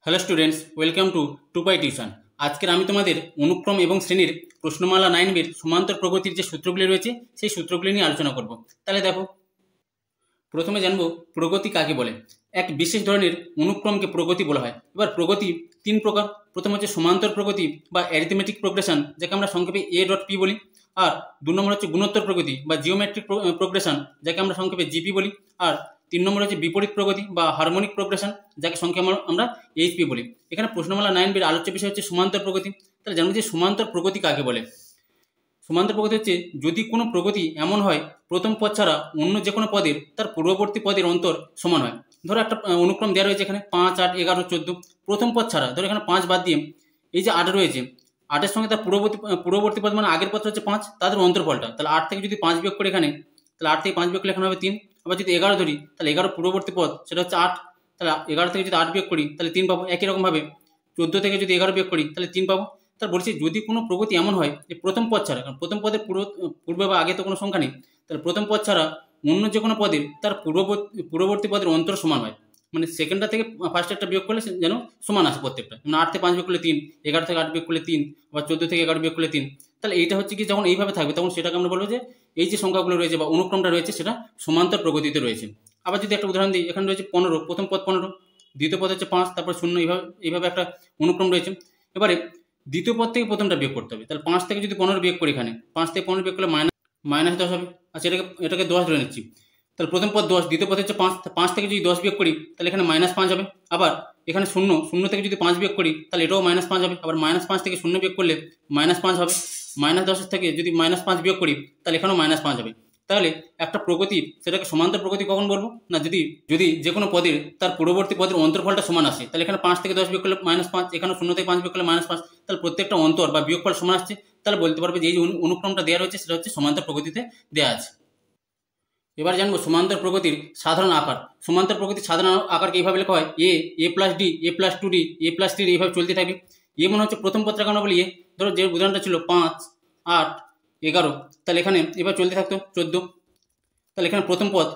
Hello students, welcome to Tupai tuition. আজকের আমি তোমাদের অনুক্রম এবং শ্রেণীর প্রশ্নমালা 9 সমান্তর প্রগতির যে সূত্রগুলি রয়েছে সেই সূত্রগুলি নিয়ে আলোচনা করব। তাহলে দেখো, প্রথমে জানবো প্রগতি কাকে বলে। এক বিশেষ ধরনের অনুক্রমকে প্রগতি বলা হয়। এবার প্রগতি তিন প্রকার। প্রথম হচ্ছে সমান্তর প্রগতি বা অ্যারিথমেটিক প্রোগ্রেশন, যাকে আমরা সংক্ষেপে A.P বলি। আর 2 নম্বর হচ্ছে গুণোত্তর প্রগতি বা জিওমেট্রিক প্রোগ্রেশন, যাকে আমরা সংক্ষেপে জিপি বলি। আর 3 নম্বর হচ্ছে বিপরীত প্রগতি বা হারমোনিক প্রোগ্রেশন, যাকে সংক্ষেপে আমরা এইচপি বলি। এখানে প্রশ্নমালা 9 আলোচ্য বিষয় হচ্ছে সমান্তর প্রগতি। তাহলে জানবো যে সমান্তর প্রগতি কাকে বলে। সমান্তর প্রগতি হচ্ছে যদি কোনো প্রগতি এমন হয় প্রথম পদ ছাড়া অন্য যে কোনো পদের তার পূর্ববর্তী পদের অন্তর সমান হয়। ধরো একটা অনুক্রম দেওয়া রয়েছে এখানে 5, 8, 11, 14, প্রথম পদ ছাড়া। ধরো এখানে 5 বাদ দিয়ে এই যে 8 রয়েছে, 8-এর সঙ্গে তার পূর্ববর্তী পদ মানে আগের পদটা হচ্ছে 5, তাদের অন্তরফলটা। তাহলে 8 থেকে যদি 5 বিয়োগ করে এখানে, তাহলে 8 থেকে 5 বিয়োগ করলে এখানে হবে 3। আবার যদি 11 ধরি, তাহলে 11 পূর্ববর্তী পদ সেটা হচ্ছে 8, তাহলে 11 থেকে যদি 8 বিয়োগ করি তাহলে 3 পাবো। একই রকমভাবে 14 থেকে যদি 11 বিয়োগ করি তাহলে 3 পাবো। তার বলছি যদি কোনো প্রগতি এমন হয় যে প্রথম পদ ছাড়া, কারণ প্রথম পদের পূর্বে বা আগে তো কোনো সংখ্যা নেই, তাহলে প্রথম পদ ছাড়া অন্য যে কোনো পদের তার পূর্ববর্তী পদের অন্তর সমান হয়। মানে সেকেন্ডটা থেকে ফার্স্টেরটা বিয়োগ করলে যেন সমান আসে প্রত্যেকটা। মানে 8 থেকে 5 বিয়োগ করলে 3, 11 থেকে 8 বিয়োগ করলে 3, আবার 14 থেকে 11 বিয়োগ করলে 3। তাহলে এইটা হচ্ছে কি, যখন এইভাবে থাকবে তখন সেটাকে আমরা বলবো যে এই যে সংখ্যাগুলো রয়েছে বা অনুক্রমটা রয়েছে সেটা সমান্তর প্রগতিতে রয়েছে। আবার যদি একটা উদাহরণ দিই, এখানে রয়েছে 15, প্রথম পদ 15, দ্বিতীয় পদ হচ্ছে 5, তারপর 0, এইভাবে একটা অনুক্রম রয়েছে। এবারে দ্বিতীয় পদ থেকে প্রথমটা বিয়োগ করতে হবে। তাহলে 5 থেকে যদি 15 বিয়োগ করি, এখানে 5 থেকে 15 বিয়োগ করলে -10 হবে। আচ্ছা, এটাকে 10 ধরে নিচ্ছি। তাহলে প্রথম পদ 10, দ্বিতীয় পদ হচ্ছে 5, 5 থেকে যদি 10 বিয়োগ করি তাহলে এখানে -5 হবে। আবার এখানে 0 থেকে যদি 5 বিয়োগ করি তাহলে এটাও -5 হবে। আবার -5 থেকে 0 বিয়োগ করলে -5 হবে। -10 থেকে যদি -5 বিয়োগ করি তাহলে এখানেও -5 হবে। তাহলে একটা প্রগতি সেটাকে সমান্তর প্রগতি কখন বলবো না, যদি যে কোনো পদের তার পূর্ববর্তী পদের অন্তরফলটা সমান আসে। তাহলে এখানে 5 থেকে 10 বিয়োগ করলে -5, এখানে 0 থেকে 5 বিয়োগ করলে -5, তাহলে প্রত্যেকটা অন্তর বা বিয়োগফল সমান আসছে। তাহলে বলতে পারবে যে এই অনুক্রমটা দেওয়া রয়েছে সেটা হচ্ছে সমান্তর প্রগতিতে দেওয়া আছে। এবার জানবো সমান্তর প্রগতির সাধারণ আকার। সমান্তর প্রগতির সাধারণ আকারকে এইভাবে লেখা হয় a+d, a+2d, a+3, এইভাবে চলতে থাকবে। মনে হচ্ছে প্রথম পদটাকে আমরা বলি ধরো যে উদাহরণটা ছিল 5, 8, 11, তাহলে এখানে এবার চলতে থাকতো 14। তাহলে এখানে প্রথম পদ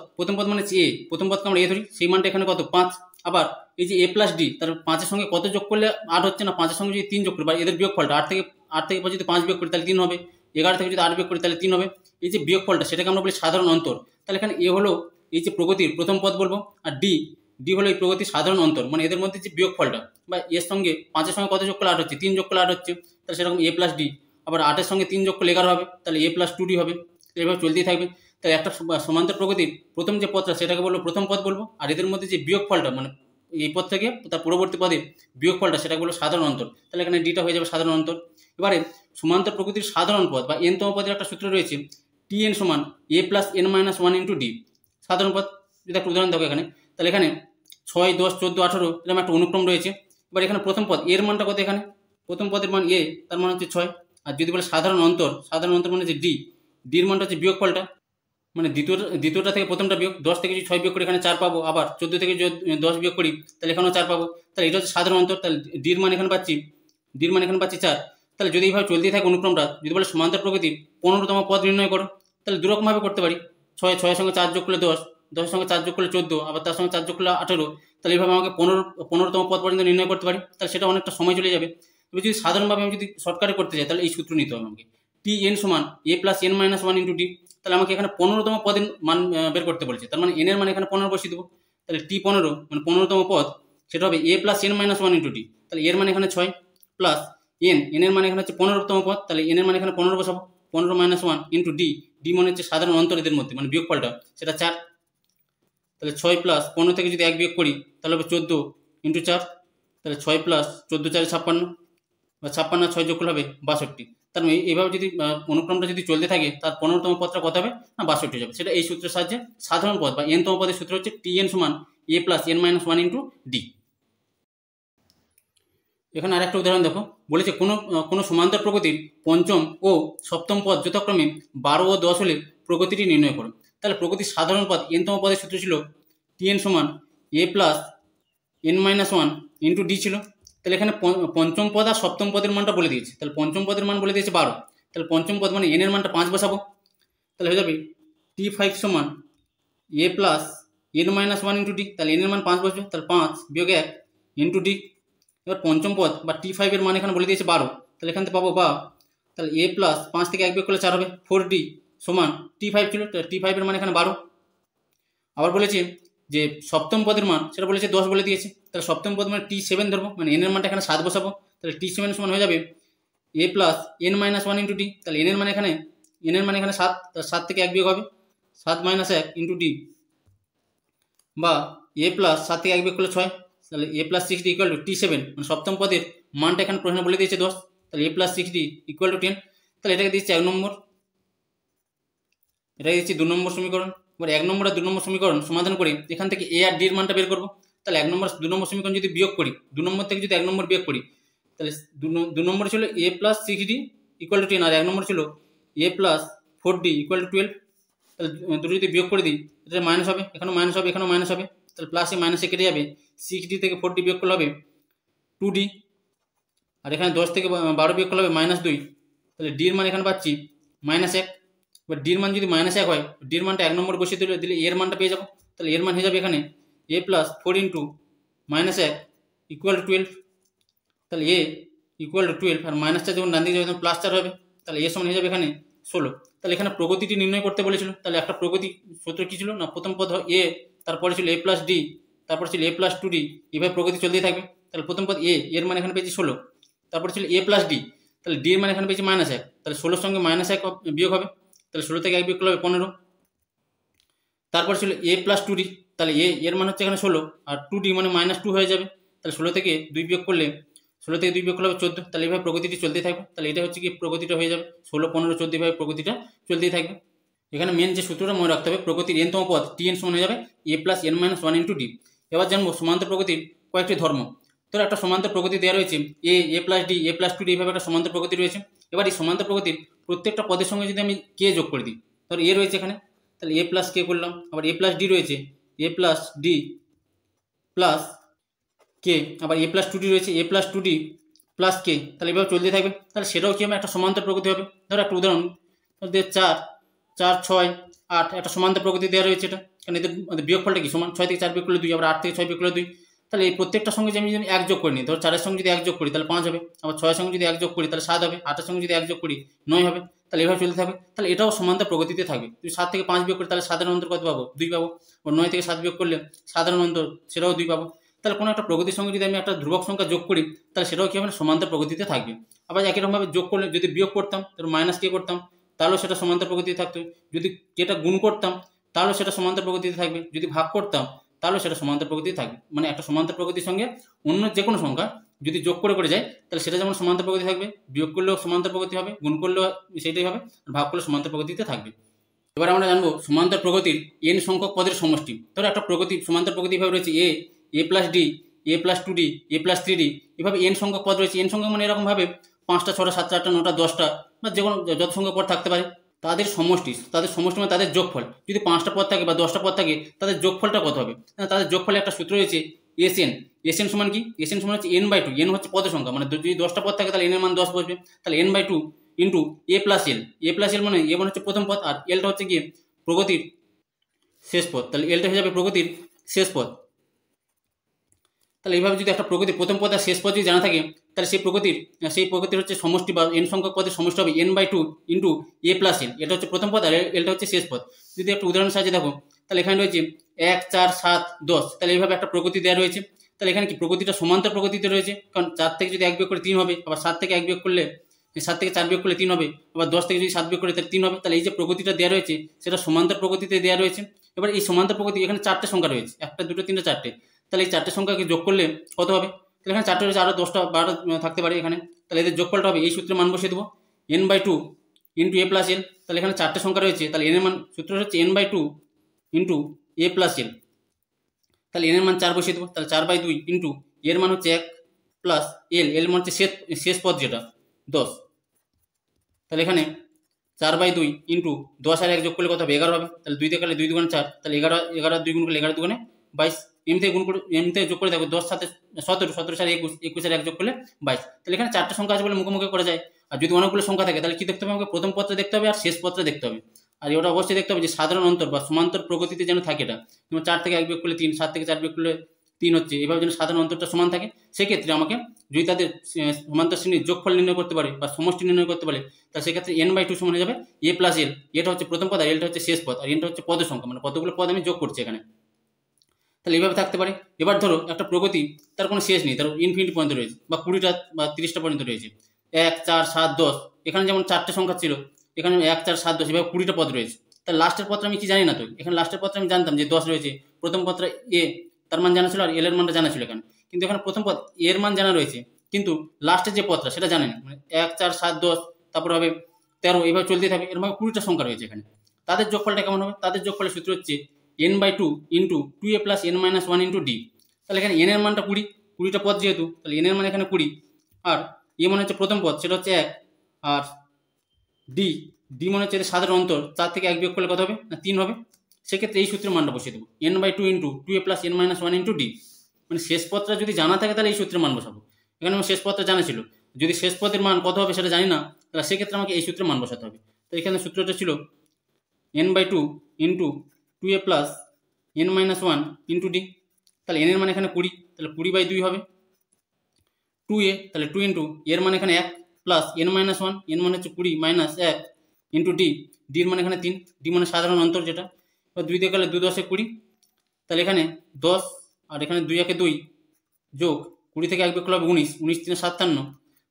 মানে হচ্ছে প্রথম পদকে আমরা ধরি, সেই মানটা এখানে কত 5। আবার এই যে a+d, তার 5-এর সঙ্গে কত যোগ করলে 8 হচ্ছে না, 5-এর সঙ্গে যদি 3 যোগ করি বা এদের বিয়োগফলটা 8 থেকে যদি 5 বিয়োগ করি তাহলে 3 হবে। 11 থেকে যদি 8 বিয়োগ করি তাহলে 3 হবে। এই যে বিয়োগফলটা সেটাকে আমরা বলি সাধারণ অন্তর। তাহলে এখানে হলো এই যে প্রগতির প্রথম পদ বলবো, আর ডি হলো এই প্রগতির সাধারণ অন্তর, মানে এদের মধ্যে যে বিয়োগফলটা বা এর সঙ্গে 5-এর সঙ্গে কত যোগ করলে 8 হচ্ছে, 3 যোগ করলে 8 হচ্ছে, তাহলে সেরকম a+d। আবার 8-এর সঙ্গে 3 যোগ করলে 11 হবে, তাহলে a+2d হবে। এভাবে চলতেই থাকবে। তাই একটা সমান্তর প্রগতির প্রথম যে পদটা সেটাকে বলবো প্রথম পদ বলবো, আর এদের মধ্যে যে বিয়োগফলটা মানে এই পদ থেকে তার পূর্ববর্তী পদের বিয়োগফলটা সেটাকে বলবো সাধারণ অন্তর। তাহলে এখানে ডিটা হয়ে যাবে সাধারণ অন্তর। এবারে সমান্তর প্রকৃতির সাধারণ পদ বা n-তম পদের একটা সূত্র রয়েছে, tn সমান a+n-1 × d। সাধারণ পদ যদি একটা উদাহরণ দেখো এখানে, তাহলে এখানে 6, 10, 14, 18 এরকম একটা অনুক্রম রয়েছে। এবার এখানে প্রথম পদ এর মানটা কত, এখানে প্রথম পদের মান a, তার মান হচ্ছে 6। আর যদি বলে সাধারণ অন্তর মানে হচ্ছে ডির মানটা হচ্ছে বিয়োগফলটা, মানে দ্বিতীয়টা থেকে প্রথমটা বিয়োগ। 10 থেকে যদি 6 বিয়োগ করি এখানে 4 পাবো। আবার 14 থেকে যদি 10 বিয়োগ করি তাহলে এখানেও 4 পাবো। তাহলে এটা হচ্ছে সাধারণ অন্তর। তাহলে ডির মান এখানে পাচ্ছি 4। তাহলে যদি এইভাবে চলতেই থাকে অনুক্রমটা, যদি বলে সমান্তর প্রকৃতির 15তম পদ নির্ণয় করো, তাহলে দুরকমভাবে করতে পারি। 6-এর সঙ্গে 4 যোগ করলে 10, 10-এর সঙ্গে 4 যোগ করলে 14, আবার তার সঙ্গে 4 যোগ করলে 18। তাহলে এইভাবে আমাকে 15তম পদ পর্যন্ত নির্ণয় করতে পারি। তাহলে সেটা অনেকটা সময় চলে যাবে। তবে যদি সাধারণভাবে আমি যদি শর্টকাটে করতে চাই তাহলে এই সূত্র নিতে হবে আমাকে, tn সমান a+n-1 × d। তাহলে আমাকে এখানে 15তম পদের মান বের করতে বলেছে, তার মানে n এর মান এখানে 15 বসিয়ে দেবো। তাহলে t15 মানে 15তম পদ সেটা হবে a+n-1 × d। তাহলে এর মানে এখানে 6 প্লাস n এর মানে এখানে হচ্ছে 15তম পদ, তাহলে n এর মানে এখানে 15 বসাবো। 15 - 1 × d মানে হচ্ছে সাধারণ অন্তর এদের মধ্যে, মানে বিয়োগফলটা সেটা 4। তাহলে 6 প্লাস 15 থেকে যদি 1 বিয়োগ করি তাহলে হবে 14 × 4। তাহলে 6 প্লাস 14 4 56, বা 56 আর 6 যোগ করলে হবে 62। তার মানে এইভাবে যদি অনুক্রমটা যদি চলতে থাকে তার 15তম পদটা কত হবে না 62 যাবে। সেটা এই সূত্রের সাহায্যে সাধারণ পদ বা n-তম পদের সূত্র হচ্ছে tn সমান a+n-1 × d। এখানে আরেকটা উদাহরণ দেখো, বলেছে কোনো সমান্তর প্রগতির পঞ্চম ও সপ্তম পদ যথাক্রমে 12 ও 10 হলে প্রগতিটি নির্ণয় করো। তাহলে প্রগতির সাধারণ পদ n-তম পদের সূত্র ছিল tn সমান a+n-1 × d ছিল। তাহলে এখানে পঞ্চম পদ আর সপ্তম পদের মানটা বলে দিয়েছে। তাহলে পঞ্চম পদের মান বলে দিয়েছে 12, তাহলে পঞ্চম পদ মানে n এর মানটা 5 বসাবো। তাহলে হয়ে যাবে t5 সমান a+n-1 × d। তাহলে n এর মান 5 বসবে, তাহলে 5 - 1 × d। এবার পঞ্চম পদ বা T5 এর মান এখানে বলে দিয়েছে 12, তাহলে এখান থেকে পাবো বা তাহলে a প্লাস 5 থেকে 1 বিয়োগ করলে 4 হবে, 4d সমান T5 ছিল, T5 এর মান এখানে 12। আবার বলেছে যে সপ্তম পদের মান সেটা বলেছে 10 বলে দিয়েছে, তাহলে সপ্তম পদ মানে T7 ধরবো, মানে n এর মানটা এখানে 7 বসাবো, তাহলে T7 সমান হয়ে যাবে a plus n minus 1 into d, তাহলে n এর মানে এখানে 7, তাহলে 7 থেকে 1 বিয়োগ হবে 7 মাইনাস 1 ইন্টু d, বা a প্লাস 7 থেকে 1 বিয়োগ করলে 6, তাহলে a plus 6d equal to T7, মানে সপ্তম পদের মানটা এখানে প্রশ্নে বলে দিয়েছে 10, তাহলে a plus 6d equal to 10, তাহলে এটাকে দিচ্ছে 1 নম্বর, এটাকে দিচ্ছি 2 নম্বর সমীকরণ। এবার 1 নম্বর আর 2 নম্বর সমীকরণ সমাধান করে এখান থেকে a আর d এর মানটা বের করবো, তাহলে 1 নম্বর 2 নম্বর সমীকরণ যদি বিয়োগ করি, 2 নম্বর থেকে যদি 1 নম্বর বিয়োগ করি, তাহলে 2 নম্বর ছিল a plus 6d equal to 10, আর 1 নম্বর ছিল a plus 4d equal to 12, তাহলে দুটো যদি বিয়োগ করে দিই এটা মাইনাস হবে, এখানেও মাইনাস হবে, এখানেও মাইনাস হবে, তাহলে প্লাসে মাইনাসে কেটে যাবে, 6d থেকে 4d বিয়োগ করলে হবে 2d, আর এখানে 10 থেকে 12 বিয়োগ করলে হবে -2, তাহলে d এর মান এখানে পাচ্ছি -1। এবার d এর মান যদি -1 হয়, d এর মানটা 1 নম্বর বসিয়ে দিলে এর মানটা পেয়ে যাবো, তাহলে এর মান হয়ে যাবে এখানে a plus 4 into -1 equal to 12, তাহলে a ইকুয়াল টু 12, আর মাইনাসটা যখন ডান দিকে যাবে তখন +4 হবে, তাহলে a সমান হয়ে যাবে এখানে 16। তাহলে এখানে প্রগতিটি নির্ণয় করতে বলেছিল, তাহলে একটা প্রগতি সূত্র কি ছিল না, প্রথম পদ a, তারপরে ছিল a প্লাস d, তারপরে ছিল a প্লাস 2d, এভাবে প্রগতি চলতেই থাকবে। তাহলে প্রথম পদ a, এর মান এখানে পেয়েছি 16, তারপরে ছিল a প্লাস d, তাহলে d এর মান এখানে পেয়েছি -1, তাহলে 16 সঙ্গে -1 বিয়োগ হবে, তাহলে 16 থেকে 1 বিয়োগ করলে হবে 15, তারপর ছিল a প্লাস 2d, তাহলে a এর মান হচ্ছে এখানে 16, আর 2d মানে -2 হয়ে যাবে, তাহলে 16 থেকে 2 বিয়োগ করলে 14, তাহলে এইভাবে প্রগতিটি চলতেই থাকবে। তাহলে এটা হচ্ছে কি প্রগতিটা হয়ে যাবে 16, 15, 14 এইভাবে প্রগতিটা চলতেই থাকবে। এখানে মেন যে সূত্রটা মনে রাখতে হবে, প্রগতির n তম পদ Tn সমান হয়ে যাবে a plus n minus 1 into d। এবার জানবো সমান্তর প্রগতির কয়েকটি ধর্ম। তো একটা সমান্তর প্রগতি দেওয়া রয়েছে a plus d, a plus 2d, এইভাবে একটা সমান্তর প্রগতি রয়েছে। এবার এই সমান্তর প্রগতির প্রত্যেকটা পদের সঙ্গে যদি আমি k যোগ করে দিই, ধর a রয়েছে এখানে, তাহলে a প্লাস k করলাম, আবার a প্লাস d রয়েছে, a প্লাস d প্লাস কে, আবার a প্লাস 2d রয়েছে, a প্লাস 2d প্লাস কে, তাহলে এভাবে চলতে থাকবে। তাহলে সেটাও কি হবে, একটা সমান্তর প্রগতি হবে। ধরো একটা উদাহরণ, 4, 4, 6, 8 একটা সমান্তর প্রগতি দেওয়া রয়েছে, এটা কারণ এদের বিয়োগফলটা কি সমান, 6 থেকে 4 বিয়োগ করলে 2, আবার 8 থেকে 6 বিয়োগ করলে 2, তাহলে এই প্রত্যেকটার সঙ্গে যদি আমি 1 যোগ করে নিই, ধরো 4 সঙ্গে যদি 1 যোগ করি তাহলে 5 হবে, আবার 6 সঙ্গে যদি 1 যোগ করি তাহলে 7 হবে, 8 সঙ্গে যদি 1 যোগ করি 9 হবে, তাহলে এভাবে চলতে থাকবে। তাহলে এটাও সমান্তর প্রগতিতে থাকবে। যদি 7 থেকে 5 বিয়োগ করি তাহলে সাধারণ অন্তর কত পাবো, 2 পাবো, আর 9 থেকে 7 বিয়োগ করলে সাধারণ অন্তর সেটাও 2 পাবো। তাহলে কোনো একটা প্রগতির সঙ্গে যদি আমি একটা ধ্রুবক সংখ্যা যোগ করি তাহলে সেটাও কি হবে, সমান্তর প্রগতিতে থাকবে। আবার একই রকমভাবে যোগ করলে যদি বিয়োগ করতাম তাহলে মাইনাস কে করতাম, তাহলেও সেটা সমান্তর প্রগতিতে থাকতো। যদি যেটা গুণ করতাম তাহলেও সেটা সমান্তর প্রগতিতে থাকবে। যদি ভাগ করতাম তাহলেও সেটা সমান্তর প্রগতিতে থাকবে। মানে একটা সমান্তর প্রগতির সঙ্গে অন্য যে কোনো সংখ্যা যদি যোগ করে যায় তাহলে সেটা যেমন সমান্তর প্রগতি থাকবে, বিয়োগ করলেও সমান্তর প্রগতি হবে, গুণ করলেও সেটাই হবে, আর ভাগ করলে সমান্তর প্রগতিতে থাকবে। এবার আমরা জানবো সমান্তর প্রগতির n সংখ্যক পদের সমষ্টি। ধরো একটা প্রগতি সমান্তর প্রগতি ভাবে রয়েছে a plus d, a plus 2d, a plus 3d, এভাবে n সংখ্যক পদ রয়েছে। n সংখ্যক মানে এরকমভাবে 5টা, 6টা, 7টা, 8টা, 9টা, 10টা বা যে কোনো যত সংখ্যক পদ থাকতে পারে, তাদের সমষ্টি মানে তাদের যোগফল। যদি 5টা পদ থাকে বা 10টা পদ থাকে তাদের যোগফলটা কত হবে, তাদের যোগফলে একটা সূত্র রয়েছে Sn সমান কি, Sn সমান হচ্ছে n/2, n হচ্ছে পদের সংখ্যা, মানে যদি 10টা পদ থাকে তাহলে n এর মান 10 বসবে, তাহলে n/2 into a plus l মানে a মানে হচ্ছে প্রথম পদ, আর lটা হচ্ছে গিয়ে প্রগতির শেষ পদ, তাহলে এলটা হয়ে যাবে প্রগতির শেষ পদ। তাহলে এইভাবে যদি একটা প্রগতির প্রথম পদ আর শেষ পদ যদি জানা থাকে তাহলে সেই প্রগতির হচ্ছে সমষ্টি বা n সংখ্যক পদের সমষ্টি হবে n/2 into a plus l, এটা হচ্ছে প্রথম পদ আর এলটা হচ্ছে শেষ পদ। যদি একটা উদাহরণ সাহায্যে দেখো, তাহলে এখানে রয়েছে 1, 4, 7, 10, তাহলে এইভাবে একটা প্রগতি দেওয়া রয়েছে। তাহলে এখানে কি প্রগতিটা সমান্তর প্রগতিতে রয়েছে, কারণ 4 থেকে যদি 1 বিয়োগ করে 3 হবে, আবার 7 থেকে 1 বিয়োগ করলে 7 থেকে 4 বিয়োগ করলে 3 হবে, আবার 10 থেকে যদি 7 বিয়োগ করে তাহলে 3 হবে। তাহলে এই যে প্রগতিটা দেওয়া রয়েছে সেটা সমান্তর প্রগতিতে দেওয়া রয়েছে। এবার এই সমান্তর প্রগতি এখানে 4টে সংখ্যা রয়েছে, 1, 2, 3, 4টে, তাহলে এই 4টে সংখ্যাকে যোগ করলে কত হবে, তাহলে এখানে 4টে রয়েছে, আরও 10টা 12টা থাকতে পারে এখানে, তাহলে এদের যোগফলটা হবে এই সূত্রে মান বসিয়ে দেবো n/2 into a plus l। তাহলে এখানে 4টে সংখ্যা রয়েছে, তাহলে n এর মান সূত্র হচ্ছে n/2 into a plus l, তাহলে n এর মান 4 বসিয়ে দেবো, তাহলে 4/2 ইন্টু এর মান হচ্ছে 1 প্লাস l মান হচ্ছে শেষ পদ যেটা 10, তাহলে এখানে 4/2 ইন্টু 10 আর 1 যোগ করলে কত হবে, 11 হবে। তাহলে 2 দিয়ে কাটলে 2 2 4, তাহলে 11 2 গুণ করলে 11 2 22, এমনিতে গুণ করে এমনিতে যোগ করে দেখো 10 7 17, 17 4 21, 21 আর 1 যোগ করলে 22। তাহলে এখানে 4টে সংখ্যা আছে বলে মুখোমুখি করা যায়। আর যদি অনেকগুলো সংখ্যা থাকে তাহলে কি দেখতে হবে, আমাকে প্রথম পদটা দেখতে হবে আর শেষ পদটা দেখতে হবে। আর ওটা অবশ্যই দেখতে হবে যে সাধারণ অন্তর বা সমান্তর প্রগতিতে যেন থাকে, এটা যেমন 4 থেকে 1 বিয়োগ করলে 3, 7 থেকে 4 বিয়োগ করলে 3 হচ্ছে, এভাবে যেন সাধারণ অন্তরটা সমান থাকে। সেক্ষেত্রে আমাকে যদি তাদের সমান্তর শ্রেণীর যোগফল নির্ণয় করতে পারে বা সমষ্টি নির্ণয় করতে পারে, তাহলে সেক্ষেত্রে n/2 সমান হয়ে যাবে a প্লাস l। এটা হচ্ছে প্রথম পদ আর এলটা হচ্ছে শেষ পদ, আর এনটা হচ্ছে পদের সংখ্যা, মানে কতগুলো পদ আমি যোগ করছি এখানে। তাহলে এইভাবে থাকতে পারে। এবার ধরো একটা প্রগতি, তার কোনো শেষ নেই, তার ইনফিনিটি পর্যন্ত রয়েছে বা 20টা বা 30টা পর্যন্ত রয়েছে, 1, 4, 7, 10। এখানে যেমন 4টে সংখ্যা ছিল, এখানে 1, 4, 7, 10 এভাবে 20টা পদ রয়েছে। তাহলে লাস্টের পদটা আমি কি জানি না, তো এখানে লাস্টের পদটা আমি জানতাম যে 10 রয়েছে, প্রথম পদটা এ তার মান জানা ছিল আর এল এর মানটা জানা ছিল এখানে। কিন্তু এখানে প্রথম পদ এর মান জানা রয়েছে, কিন্তু লাস্টের যে পদটা সেটা জানেনি, মানে 1, 4, 7, 10, তারপর হবে 13, এইভাবে চলতে থাকবে। এরকম 20টা সংখ্যা রয়েছে এখানে। তাদের যোগফলটা কেমন হবে? তাদের যোগফলের সূত্র হচ্ছে n/2 into 2a plus n-1 into D. তাহলে এখানে n এর মানটা 20টা পদ যেহেতু, তাহলে n এর মান এখানে 20, আর এ মানে হচ্ছে প্রথম পদ, সেটা হচ্ছে 1, আর ডি মানে হচ্ছে সাধারণ অন্তর, 4 থেকে 1 বিয়োগ করলে কত হবে না 3 হবে। সেক্ষেত্রে এই সূত্রের মানটা বসিয়ে দেবো, n/2 into 2a plus n-1 into D. মানে শেষ পদটা যদি জানা থাকে তাহলে এই সূত্রের মান বসাবো। এখানে আমার শেষ পদটা জানা ছিল, যদি শেষ পদের মান কত হবে সেটা জানি না, তাহলে সেক্ষেত্রে আমাকে এই সূত্রের মান বসাতে হবে। তো এখানে সূত্রটা ছিল n/2 into 2a plus n-1 into D. তাহলে n এর মান এখানে 20, তাহলে 20/2 হবে 2a, তাহলে 2 ইন্টু এর মান এখানে 1 প্লাস n-1, n মানে হচ্ছে 20 মাইনাস 1 ইন্টু ডির মানে এখানে 3, ডি মানে সাধারণ অন্তর যেটা। এবার 2 দিয়ে গেলে 2 10 20, তাহলে এখানে 10 আর এখানে 2 1 2 যোগ 20 থেকে 1 বিয়োগ করলে হবে 19, 19 3 57,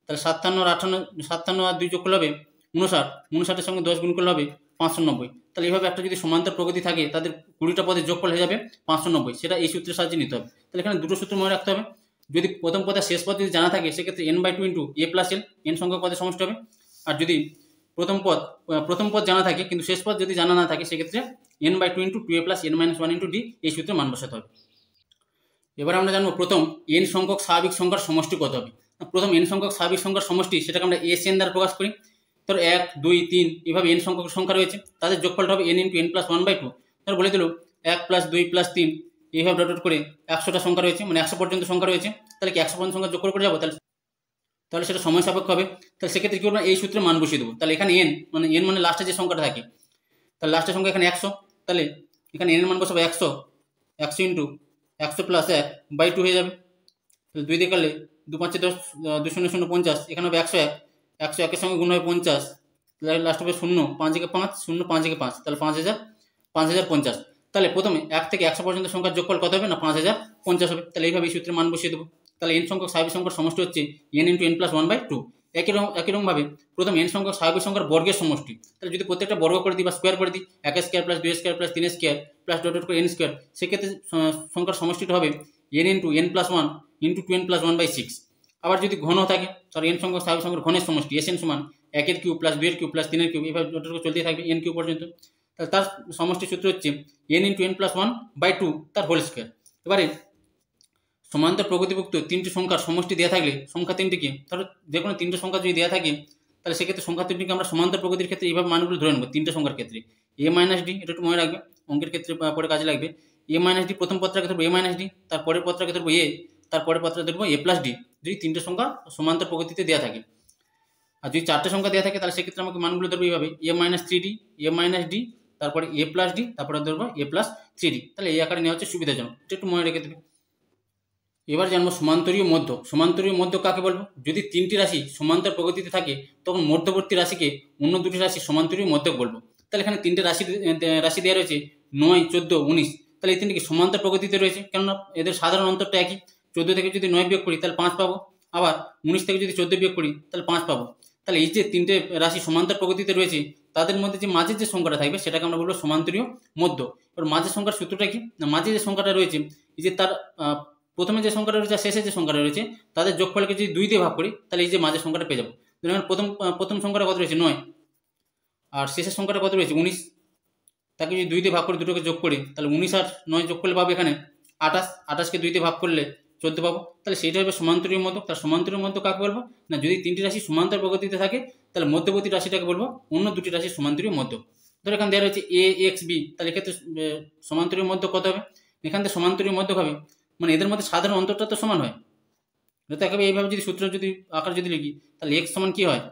তাহলে 57 আর 58, 57 আর 2 যোগ করলে হবে 59, 59 এর সঙ্গে 10 গুণ করলে হবে 590। তাহলে এইভাবে একটা যদি সমান্তর প্রগতি থাকে, তাদের 20টা পদের যোগফল হয়ে যাবে 590, সেটা এই সূত্রের সাহায্যে নিতে হবে। তাহলে এখানে দুটো সূত্র মনে রাখতে হবে। যদি প্রথম পদের শেষ পদ যদি জানা থাকে, সেক্ষেত্রে n/2 into a plus l, n সংখ্যক পদের সমষ্টি হবে। আর যদি প্রথম পদ জানা থাকে কিন্তু শেষ পদ যদি জানা না থাকে, সেক্ষেত্রে n/2 into 2a plus n-1 into D, এই সূত্রে মান বসাতে হবে। এবার আমরা জানবো প্রথম n সংখ্যক স্বাভাবিক সংখ্যার সমষ্টি কত হবে। প্রথম n সংখ্যক স্বাভাবিক সংখ্যার সমষ্টি, সেটাকে আমরা SN দ্বারা প্রকাশ করি। ধরো 1, 2, 3 এভাবে n সংখ্যক সংখ্যা রয়েছে, তাদের যোগফলটা হবে n ইন্টু n প্লাস 1/2। ধরো বলে দিল 1 প্লাস 2 প্লাস 3 এইভাবে ডট করে 100টা সংখ্যা রয়েছে, মানে 100 পর্যন্ত সংখ্যা রয়েছে। তাহলে কি 100 পর্যন্ত সংখ্যা যোগ করে যাবো? তাহলে সেটা সময় সাপেক্ষ হবে। তাহলে সেক্ষেত্রে কি করবো, এই সূত্রে মান বসিয়ে দেবো। তাহলে এখানে n মানে লাস্টে যে সংখ্যাটা থাকে, তাহলে লাস্টের সংখ্যা এখানে 100, তাহলে এখানে n এর মান বসাবো 100 ইন্টু 100 প্লাস 1/2 হয়ে যাবে। তাহলে 2 দিয়ে কাটলে 2 5 10, 2 0 0 50, এখানে হবে 101, 101 এর সঙ্গে গুণ হবে 50, লাস্ট হবে 0, 5 একে 5, 0 5 একে 5, তাহলে 5050। তাহলে প্রথমে 1 থেকে 100 পর্যন্ত সংখ্যার যোগফল কত হবে না 5050 হবে। তাহলে এইভাবে এই সূত্রে মান বসিয়ে দেবো। তাহলে n সংখ্যক স্বাভাবিক সংখ্যার সমষ্টি হচ্ছে n ইন্টু n প্লাস 1/2। একই রকমভাবে প্রথম n সংখ্যক স্বাভাবিক সংখ্যার বর্গের সমষ্টি, তাহলে যদি প্রত্যেকটা বর্গ করে দিই বা স্কোয়ার করে দিই, 1 square plus 2 square plus 3 square plus dot করে n স্কোয়ার, সেক্ষেত্রে সংখ্যার সমষ্টিটা হবে n into n plus 1 into 2n plus 1/6। আবার যদি ঘন থাকে, তাহলে n সংখ্যক স্বাভাবিক সংখ্যার ঘনের সমষ্টি Sn সমান 1 এর কিউব প্লাস 2 এর কিউব প্লাস 3 এর কিউব, এইভাবে ডট করে চলতেই থাকবে n কিউব পর্যন্ত। তাহলে তার সমষ্টির সূত্র হচ্ছে n ইন্টু n প্লাস 1/2 তার হোল স্কোয়ার। এবারে সমান্তর প্রগতিভুক্ত 3টি সংখ্যার সমষ্টি দেওয়া থাকলে, সংখ্যা 3টিকে, ধরো যে কোনো 3টে সংখ্যা যদি দেওয়া থাকে, তাহলে সেক্ষেত্রে সংখ্যা 3টিকে আমরা সমান্তর প্রগতির ক্ষেত্রে এইভাবে মানগুলো ধরে নেব। 3টে সংখ্যার ক্ষেত্রে a মাইনাস ডি, এটা একটু মনে রাখবে, অঙ্কের ক্ষেত্রে পরে কাজে লাগবে। a মাইনাস ডি প্রথম পদটাকে ধরবো a মাইনাস ডি, তারপরের পদটাকে ধরবো a, তারপরের পদটাকে ধরবো a প্লাস ডি, যদি 3টে সংখ্যা সমান্তর প্রগতিতে দেওয়া থাকে। আর যদি 4টে সংখ্যা দেওয়া থাকে, তাহলে সেক্ষেত্রে আমাকে মানগুলো ধরবো এইভাবে a minus 3d, a minus D, তারপরে a প্লাস ডি, তারপরে ধরবো a প্লাস 3d। তাহলে এই আকারে নেওয়া হচ্ছে সুবিধাজনক, এটা একটু মনে রেখে দেবে। এবার জানবো সমান্তরীয় মধ্য। সমান্তরীয় মধ্য কাকে বলবো? যদি 3টি রাশি সমান্তর প্রগতিতে থাকে, তখন মধ্যবর্তী রাশিকে অন্য দুটি রাশি সমান্তরীয় মধ্যক বলবো। তাহলে এখানে 3টে রাশি দেওয়া রয়েছে 9, 14, 19। তাহলে এই 3টি কি সমান্তর প্রগতিতে রয়েছে, কেননা এদের সাধারণ অন্তরটা একই। 14 থেকে যদি 9 বিয়োগ করি তাহলে 5 পাবো, আবার 19 থেকে যদি 14 বিয়োগ করি তাহলে 5 পাবো। তাহলে এই যে 3টে রাশি সমান্তর প্রগতিতে রয়েছে, তাদের মধ্যে যে মাঝের যে সংখ্যাটা থাকবে, সেটাকে আমরা বলবো সমান্তরীয় মধ্য। এবার মাঝের সংখ্যার সূত্রটা কি না, মাঝে যে সংখ্যাটা রয়েছে, এই যে তার প্রথমে যে সংখ্যাটা রয়েছে আর শেষে যে সংখ্যাটা রয়েছে, তাদের যোগফলকে যদি 2 দিয়ে ভাগ করি, তাহলে এই যে মাঝের সংখ্যাটা পেয়ে যাবো। যেমন প্রথম সংখ্যাটা কত রয়েছে 9, আর শেষের সংখ্যাটা কত রয়েছে 19, তাকে যদি 2 দিয়ে ভাগ করে দুটোকে যোগ করি, তাহলে 19 আর 9 যোগ করলে পাবো এখানে 28, 28কে 2 দিয়ে ভাগ করলে 14 পাবো। তাহলে সেইটা হবে সমান্তরীয় মধ্য। তার সমান্তরীয় মধ্য কাকে বলবো না, যদি 3টি রাশি সমান্তর প্রগতিতে থাকে, তাহলে মধ্যবর্তী রাশিটাকে বলবো অন্য দুটি রাশির সমান্তরীয় মধ্য। ধরো এখানে দেওয়া রয়েছে a x b, তাহলে এক্ষেত্রে সমান্তরীয় মধ্য কত হবে, এখান থেকে সমান্তরীয় মধ্য হবে মানে এদের মধ্যে সাধারণ অন্তরটা তো সমান হয়। যাতে একেবারে এইভাবে যদি সূত্র যদি আকার যদি লিখি, তাহলে x সমান কি হয়,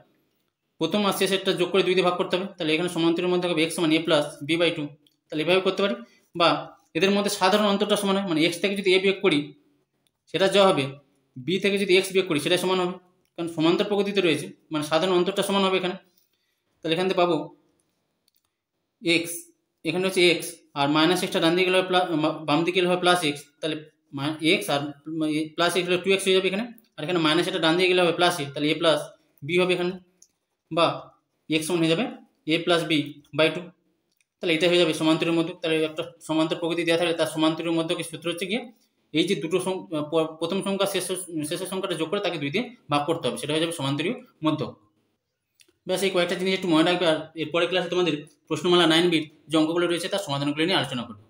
প্রথম আর শেষেরটা যোগ করে 2 দিয়ে ভাগ করতে হবে। তাহলে এখানে সমান্তরীয় মধ্যে হবে x সমান a প্লাস b/2। তাহলে এভাবে করতে পারি। বা এদের মধ্যে সাধারণ অন্তরটা সমান হয়, মানে x থেকে যদি a বিয়োগ করি, সেটা যা হবে বি থেকে যদি এক্স বিয়োগ করি সেটা সমান হবে, কারণ সমান্তর প্রকৃতিতে রয়েছে, মানে সাধারণ অন্তরটা সমান হবে এখানে। তাহলে এখান থেকে পাবো এক্স, এখানে হচ্ছে এক্স, আর মাইনাস এক্সটা ডান দিকে গেলে হবে বাম দিকে গেলে হবে প্লাস এক্স, তাহলে এক্স আর প্লাস এক্স হলে 2x হয়ে যাবে এখানে, আর এখানে মাইনাস এটা ডান দিকে গেলে হবে প্লাস এ, তাহলে এ প্লাস বি হবে এখানে, বা এক্স সমান হয়ে যাবে এ প্লাস বি বাই 2। তাহলে এটা হয়ে যাবে সমান্তরের মধ্যে। তাহলে একটা সমান্তর প্রকৃতি দেওয়া থাকলে তার সমান্তরের মধ্যে সূত্র হচ্ছে গিয়ে এই যে দুটো প্রথম সংখ্যা শেষের সংখ্যাটা যোগ করে তাকে 2 দিয়ে ভাগ করতে হবে, সেটা হয়ে যাবে সমান্তরীয় মধ্য। ব্যাস এই কয়েকটা জিনিস একটু মনে রাখবে, আর এরপরে ক্লাসে তোমাদের প্রশ্নমালা 9B যে অঙ্কগুলো রয়েছে তার সমাধানগুলো নিয়ে আলোচনা করবো।